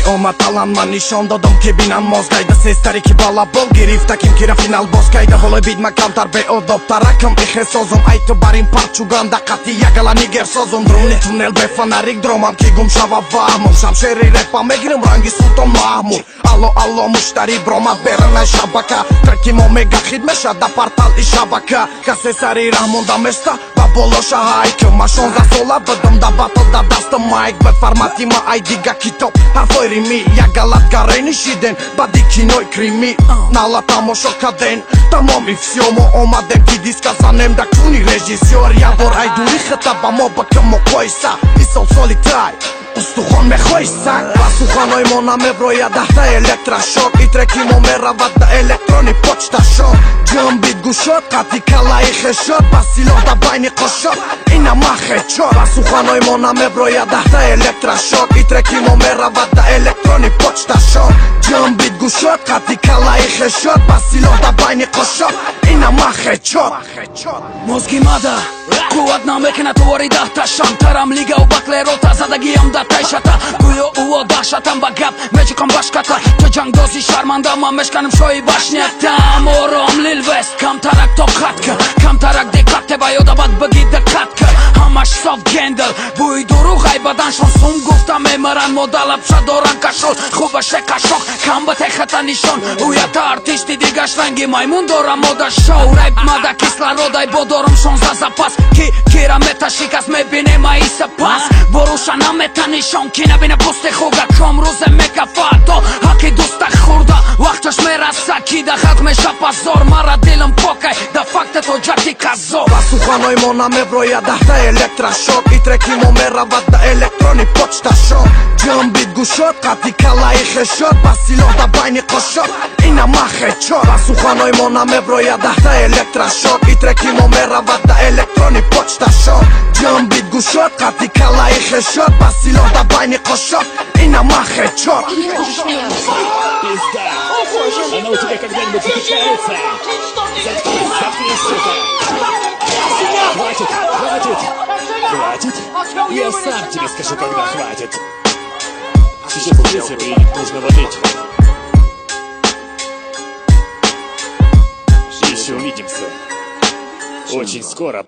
омад таланман нишон додам ки бинан мозгайда сестари ки балабол гирифтаким кира финал бозгайда ҳоло бидма камтар беодобтаракам ихесозум ай ту бар ин парчуганда қати ягала нигерсозум друни тунел бефанарик дромам ки гум шава ваҳмум шамшери репа мегирим ранги султон маҳмуд алло алло муштари бромад берана шабака треки мо мегахид мешад да портали шабака касе сари раҳмонда места ба болоша ҳайк ма 16 сола будам да батл да дастам майк ба формати ма ай дига китоб ҳарфои рими як галат гарай нишиден баъди кинои крими нала тамошо карден тамоми всё мо омадем ки диска занем да куни режиссёр ябор ай дури хата ба мо ба кам муқоиса исол соли тай устухон мехоҳи сак ба суханои мо намеброяд даҳта электрошок и треки мо меравад да электрони почташон ҷамбид гушод қати калаи хешод ба силоҳ да байни қошод ина махечод ба суханои мо намеброяд даҳта электрошок и треки мо меравад да электрони почташон ҷамбид гушод қати калаи хешод ба силоҳ да байни қошод ина махечод мозги мада қувват намекунад вори даҳташон тарам лигау баклерота задагиам да тайшата гӯё уо даҳшатам ба гап мечукам башката то ҷангдози шарманда ман мешканам шои башнятам ором лилвест камтарак то хатка камтарак декатте ба ёдабад бигӣ дикатка ҳамаш соф гендл бӯи дуруғ ай баданшон сум гуфта мемаран модалабша доран кашон хубаше кашоқ камбате хата нишон уята артисти дигаш ранги маймун дора мода шоу райп мада кислородай бодорам 16 запас кира мета шикаст мебинем аиса пас боруша намета нишон ки набина пусти хуга ком рӯзе мекафа то ҳаққи дуста хурда вақташ мераса ки да халқ меша пазор мара дилам покай да факта то ҷати казоб ба суханои мо намеброяд даҳта электрошок и треки мо меравад да электрони почташон ҷамбид гушод қати калаи хешод ба силоҳ да байни қошод ина махечод ба суханои мо намеброяд даҳта электрошок и треки мо меравад да электрони почташон ҷамбид гушод қати калаи хешод ба силоҳ да байни қошод ина махечод Она у тебя когда-нибудь встречается? Заткнись, сука! Хватит, хватит! Хватит? Я сам тебе скажу, когда хватит. Сейчас ветер и нужно водить. Еще увидимся. Очень скоро.